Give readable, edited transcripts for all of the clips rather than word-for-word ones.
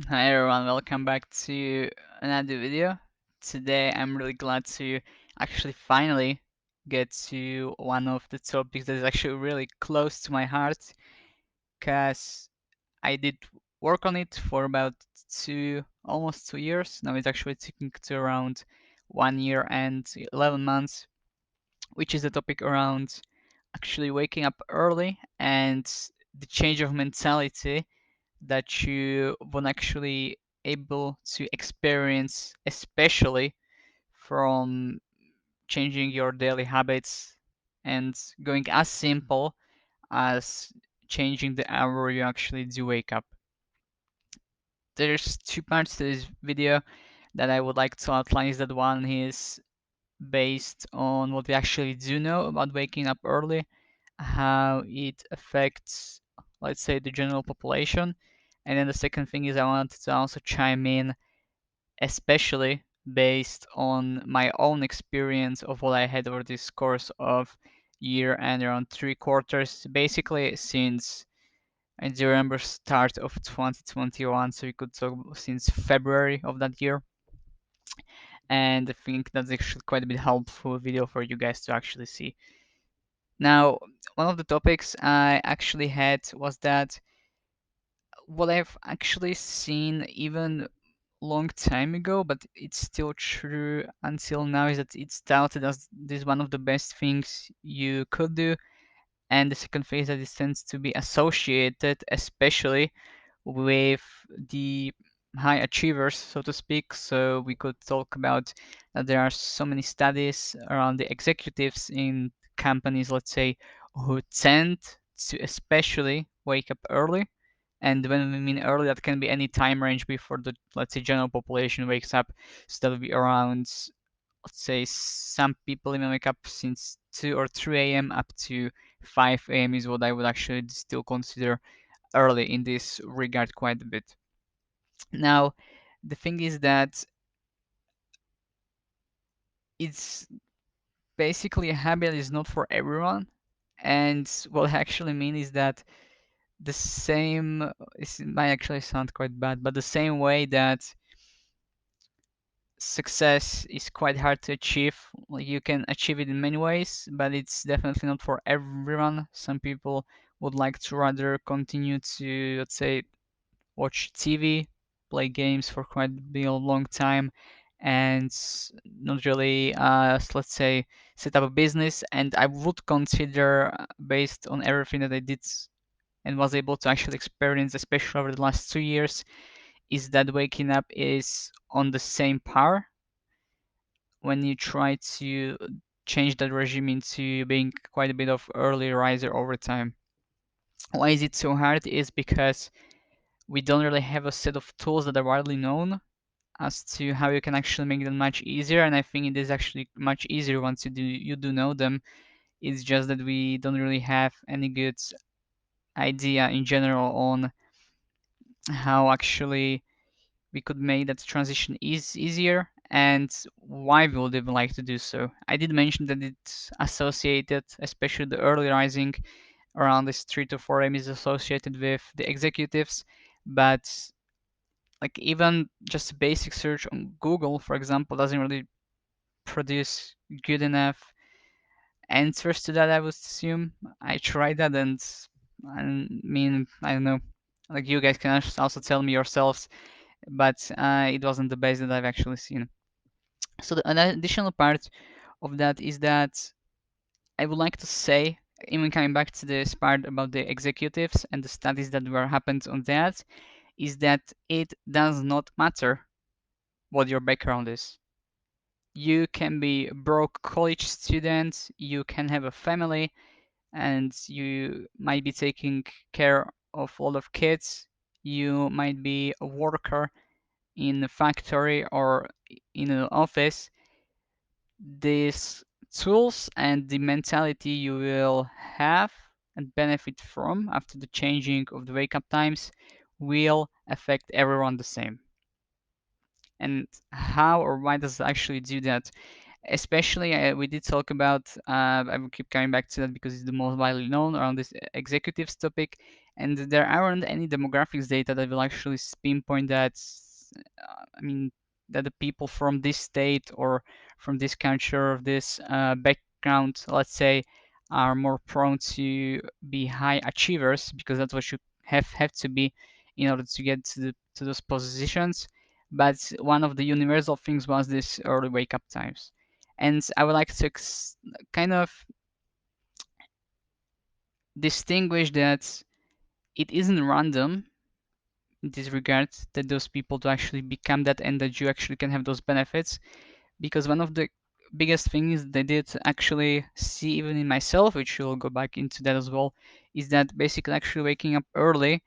Hi everyone, welcome back to another video. Today I'm really glad to actually finally get to one of the topics that is actually really close to my heart because I did work on it for about almost 2 years. Now it's actually taking to around 1 year and 11 months, which is the topic around actually waking up early and the change of mentality that you won't actually able to experience, especially from changing your daily habits and going as simple as changing the hour you actually do wake up. There's two parts to this video that I would like to outline. Is that one is based on what we actually do know about waking up early, how it affects, let's say, the general population. And then the second thing is I wanted to also chime in, especially based on my own experience of what I had over this course of year and around 3 quarters, basically since I do remember start of 2021, so we could talk since February of that year. And I think that's actually quite a bit helpful video for you guys to actually see. Now, one of the topics I actually had was that what I've actually seen even long time ago, but it's still true until now, is that it's touted as this one of the best things you could do. And the second phase that it tends to be associated, especially with the high achievers, so to speak. So we could talk about that there are so many studies around the executives in companies, let's say, who tend to especially wake up early. And when we mean early, that can be any time range before the, let's say, general population wakes up. So that would be around, let's say, some people even wake up since 2 or 3 a.m. up to 5 a.m. is what I would actually still consider early in this regard quite a bit. Now, the thing is that it's basically a habit is not for everyone. And what I actually mean is that the same, it might actually sound quite bad, but the same way that success is quite hard to achieve. Like you can achieve it in many ways, but it's definitely not for everyone. Some people would like to rather continue to, let's say, watch TV, play games for quite a long time, and not really, let's say, set up a business. And I would consider, based on everything that I did and was able to actually experience, especially over the last 2 years, is that waking up is on the same par when you try to change that regime into being quite a bit of early riser over time. Why is it so hard? Is because we don't really have a set of tools that are widely known as to how you can actually make them much easier. And I think it is actually much easier once you do know them. It's just that we don't really have any good idea in general on how actually we could make that transition easier and why we would even like to do so. I did mention that it's associated, especially the early rising around this 3 to 4 a.m. is associated with the executives, but like even just a basic search on Google, for example, doesn't really produce good enough answers to that, I would assume. I tried that and I mean, I don't know. Like you guys can also tell me yourselves, but it wasn't the best that I've actually seen. So an additional part of that is that I would like to say, even coming back to this part about the executives and the studies that were happened on that, is that it does not matter what your background is. You can be a broke college student, you can have a family, and you might be taking care of a lot of kids. You might be a worker in a factory or in an office. These tools and the mentality you will have and benefit from after the changing of the wake up times will affect everyone the same. And how or why does it actually do that? Especially, we did talk about, I will keep coming back to that because it's the most widely known around this executives topic, And there aren't any demographics data that will actually pinpoint that. I mean, that the people from this state or from this country or this background, let's say, are more prone to be high achievers because that's what you have to be in order to get to those positions. But one of the universal things was this early wake up times, and I would like to kind of distinguish that it isn't random in this regard that those people do actually become that and that you actually can have those benefits, because one of the biggest things they did actually see even in myself, which we'll go back into that as well, is that basically actually waking up early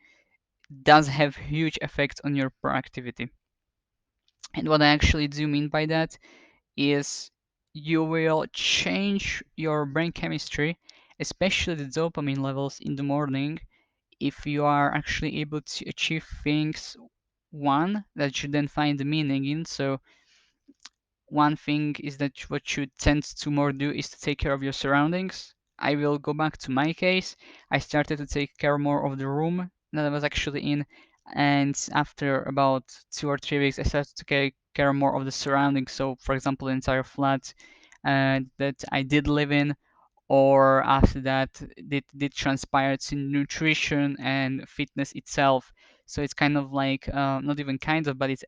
does have huge effect on your productivity. And what I actually do mean by that is you will change your brain chemistry, especially the dopamine levels in the morning, if you are actually able to achieve things, one, that you then find the meaning in. So one thing is that what you tend to more do is to take care of your surroundings. I will go back to my case. I started to take care more of the room that I was actually in, and after about 2 or 3 weeks, I started to take care more of the surroundings. So, for example, the entire flat that I did live in, or after that, did transpire to nutrition and fitness itself. So it's kind of like not even kind of, but it's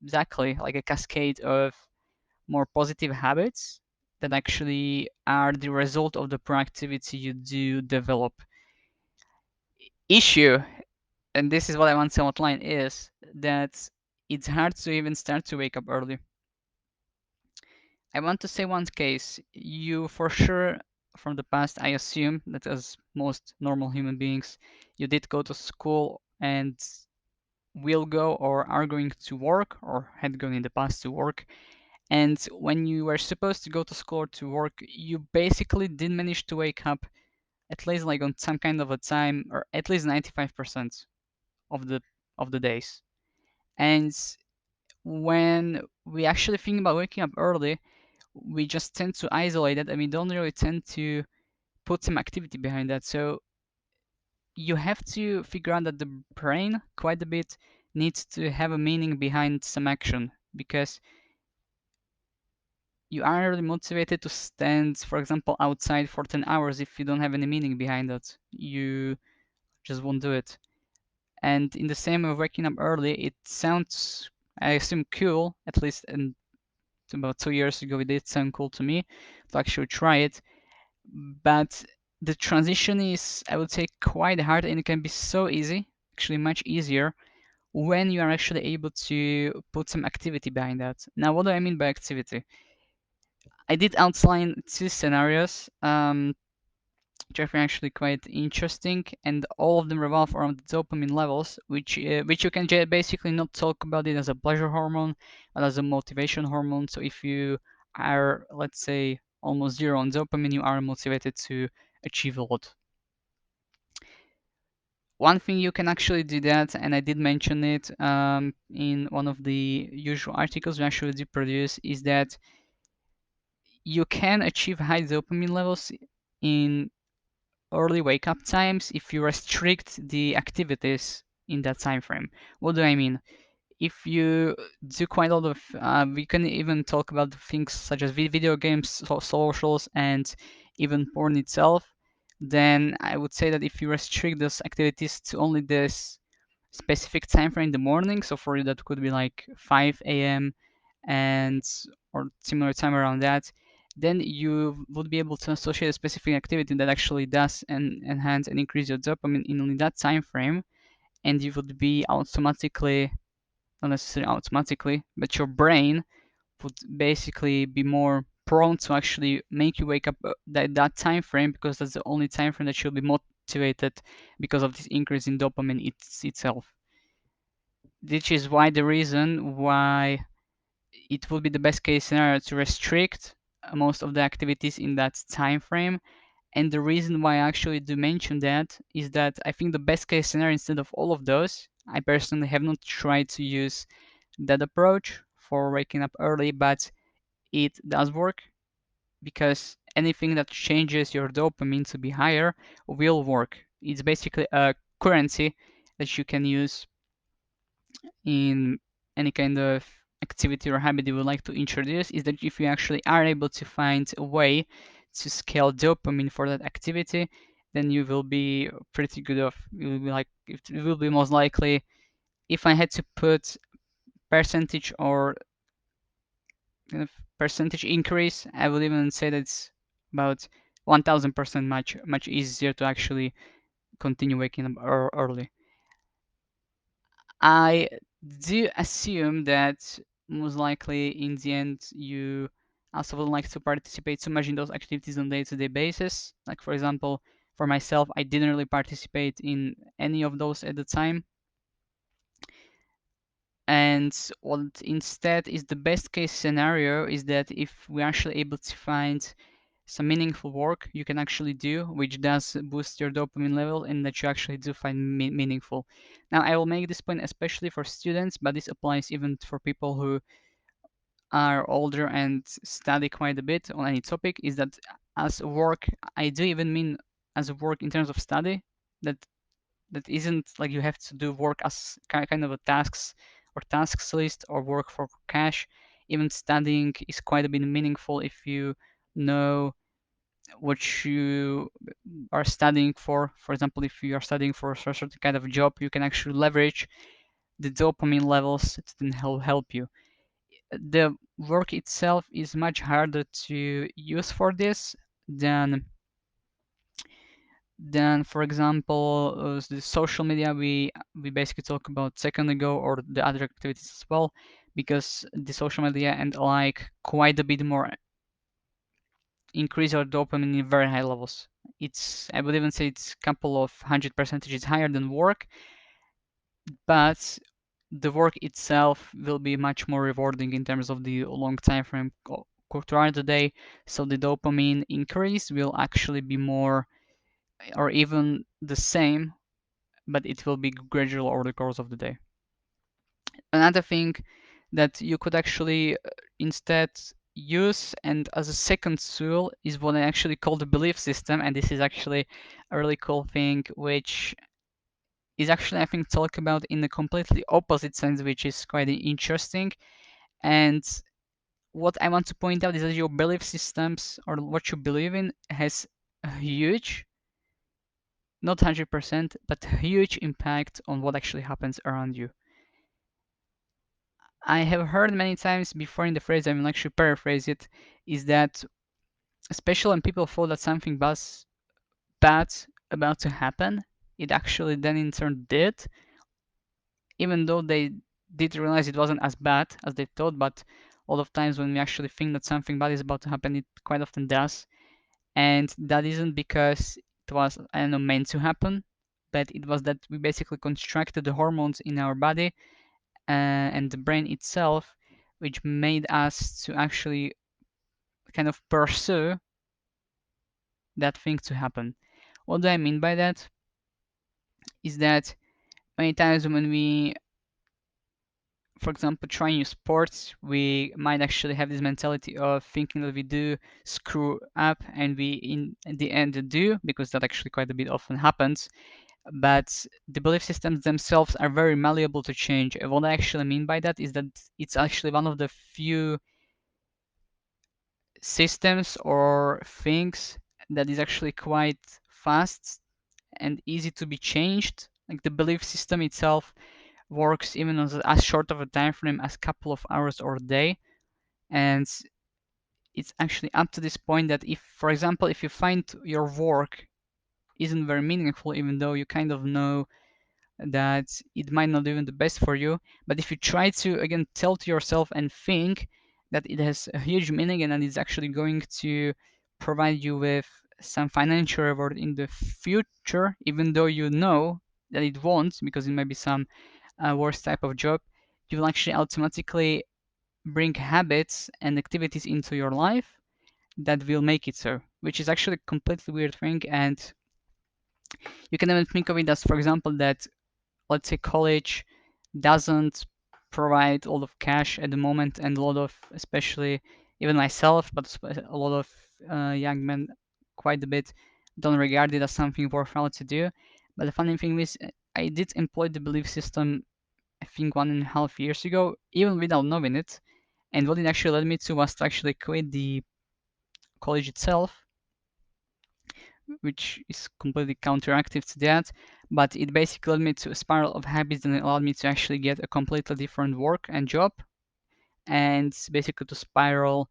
exactly like a cascade of more positive habits that actually are the result of the proactivity you do develop. Issue, and this is what I want to outline, is that it's hard to even start to wake up early. I want to say one case. You for sure from the past, I assume that as most normal human beings, you did go to school and will go or are going to work or had gone in the past to work. And when you were supposed to go to school or to work, you basically did manage to wake up at least like on some kind of a time, or at least 95% of the days. And when we actually think about waking up early, we just tend to isolate it and we don't really tend to put some activity behind that. So you have to figure out that the brain quite a bit needs to have a meaning behind some action, because you aren't really motivated to stand, for example, outside for 10 hours if you don't have any meaning behind it. You just won't do it. And in the same way, waking up early, it sounds, I assume, cool, at least in about 2 years ago, it did sound cool to me to actually try it. But the transition is, I would say, quite hard, and it can be so easy, actually much easier, when you are actually able to put some activity behind that. Now, what do I mean by activity? I did outline two scenarios, which I find actually quite interesting, and all of them revolve around the dopamine levels, which you can basically not talk about it as a pleasure hormone, but as a motivation hormone. So if you are, let's say, almost zero on dopamine, you are motivated to achieve a lot. One thing you can actually do that, and I did mention it in one of the usual articles we actually do produce, is that you can achieve high dopamine levels in early wake up times if you restrict the activities in that time frame. What do I mean? If you do quite a lot of, we can even talk about things such as video games, socials, and even porn itself, then I would say that if you restrict those activities to only this specific time frame in the morning, so for you that could be like 5 a.m. and or similar time around that, then you would be able to associate a specific activity that actually does enhance and increase your dopamine in only that time frame, and you would be automatically, not necessarily automatically, but your brain would basically be more prone to actually make you wake up that time frame, because that's the only time frame that you'll be motivated because of this increase in dopamine itself. Which is why the reason why it would be the best case scenario to restrict most of the activities in that time frame. And the reason why I actually do mention that is that I think the best case scenario instead of all of those, I personally have not tried to use that approach for waking up early, but it does work, because anything that changes your dopamine to be higher will work. It's basically a currency that you can use in any kind of activity or habit you would like to introduce is that if you actually are able to find a way to scale dopamine for that activity, then you will be pretty good off. You will be like, it will be most likely, if I had to put percentage or kind of percentage increase, I would even say that it's about 1000% much easier to actually continue waking up early. I do assume that most likely in the end you also would like to participate so much in those activities on day-to-day basis. Like for example, for myself, I didn't really participate in any of those at the time. And what instead is the best case scenario is that if we're actually able to find some meaningful work you can actually do, which does boost your dopamine level and that you actually do find meaningful. Now, I will make this point especially for students, but this applies even for people who are older and study quite a bit on any topic, is that as work, I do even mean as work in terms of study, that that isn't like you have to do work as kind of a tasks list or work for cash. Even studying is quite a bit meaningful if you know what you are studying for. For example, if you are studying for a certain kind of job, you can actually leverage the dopamine levels to then help you. The work itself is much harder to use for this than for example, the social media we basically talked about a second ago, or the other activities as well, because the social media and like quite a bit more increase your dopamine in very high levels. I would even say it's a couple of 100% higher than work, but the work itself will be much more rewarding in terms of the long time frame throughout the day. So the dopamine increase will actually be more or even the same, but it will be gradual over the course of the day. Another thing that you could actually instead use and as a second tool is what I actually call the belief system, and this is actually a really cool thing which is actually I think talked about in a completely opposite sense, which is quite interesting. And what I want to point out is that your belief systems or what you believe in has a huge, not 100%, but huge impact on what actually happens around you. I have heard many times before in the phrase, I will actually paraphrase it, is that especially when people thought that something was bad about to happen, it actually then in turn did, even though they did realize it wasn't as bad as they thought, but a lot of times when we actually think that something bad is about to happen, it quite often does. And that isn't because it was, I don't know, meant to happen, but it was that we basically constructed the hormones in our body and the brain itself, which made us to actually kind of pursue that thing to happen. What do I mean by that? Is that many times when we, for example, try new sports, we might actually have this mentality of thinking that we do screw up and we in the end do, because that actually quite a bit often happens. But the belief systems themselves are very malleable to change. And what I actually mean by that is that it's actually one of the few systems or things that is actually quite fast and easy to be changed. Like the belief system itself works even on as short of a time frame as a couple of hours or a day. And it's actually up to this point that if, for example, if you find your work isn't very meaningful, even though you kind of know that it might not even the best for you, but if you try to again tell to yourself and think that it has a huge meaning and that it's actually going to provide you with some financial reward in the future, even though you know that it won't because it might be some worse type of job, you will actually automatically bring habits and activities into your life that will make it so, which is actually a completely weird thing. And you can even think of it as, for example, that let's say college doesn't provide a lot of cash at the moment, and a lot of, especially even myself, but a lot of young men quite a bit don't regard it as something worthwhile to do. But the funny thing is, I did employ the belief system, I think 1.5 years ago, even without knowing it. And what it actually led me to was to actually quit the college itself, which is completely counteractive to that. But it basically led me to a spiral of habits that allowed me to actually get a completely different work and job, and basically to spiral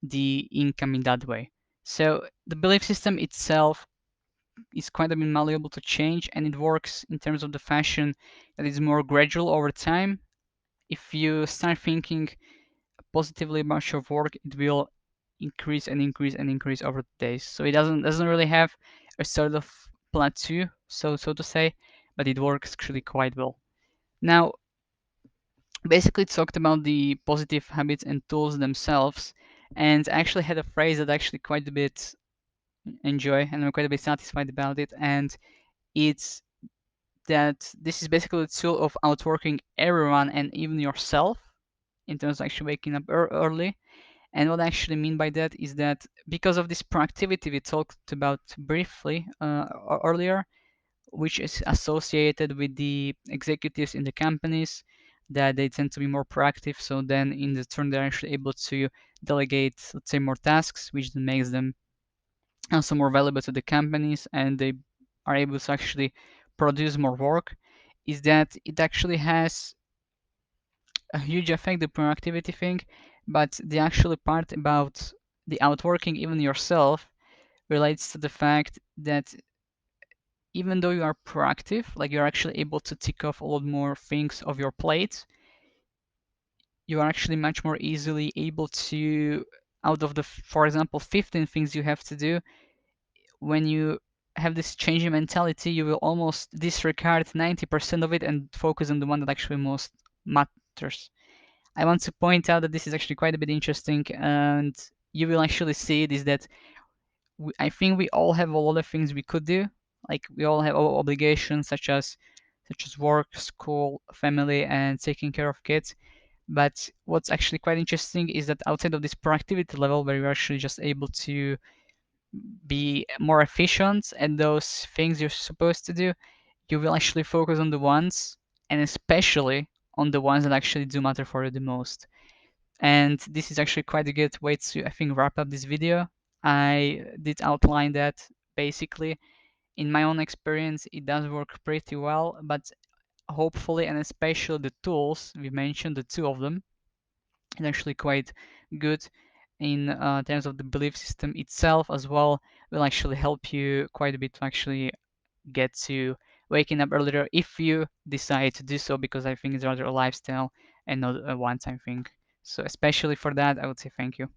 the income in that way. So the belief system itself is quite a bit malleable to change, and it works in terms of the fashion that is more gradual over time. If you start thinking positively about your work, it will increase and increase and increase over the days. So it doesn't really have a sort of plateau, so to say, but it works actually quite well. Now, basically, it talked about the positive habits and tools themselves, and I actually had a phrase that I actually quite a bit enjoy, and I'm quite a bit satisfied about it, and it's that this is basically a tool of outworking everyone and even yourself in terms of actually waking up early. And what I actually mean by that is that because of this proactivity we talked about briefly earlier, which is associated with the executives in the companies, that they tend to be more proactive. So then in the turn, they're actually able to delegate, let's say, more tasks, which then makes them also more valuable to the companies, and they are able to actually produce more work. Is that it actually has a huge effect, the proactivity thing, but the actual part about the outworking even yourself relates to the fact that even though you are proactive, like you're actually able to tick off a lot more things of your plate, you are actually much more easily able to, out of the, for example, 15 things you have to do, when you have this changing mentality, you will almost disregard 90% of it and focus on the one that actually most matters. I want to point out that this is actually quite a bit interesting, and you will actually see it is that I think we all have a lot of things we could do. Like we all have obligations such as work, school, family, and taking care of kids. But what's actually quite interesting is that outside of this productivity level, where you're actually just able to be more efficient at those things you're supposed to do, you will actually focus on the ones, and especially on the ones that actually do matter for you the most. And this is actually quite a good way to, I think, wrap up this video. I did outline that basically. In my own experience, it does work pretty well, but hopefully, and especially the tools, we mentioned the two of them, is actually quite good in terms of the belief system itself as well, will actually help you quite a bit to actually get to waking up earlier if you decide to do so, because I think it's rather a lifestyle and not a one-time thing. So especially for that, I would say thank you.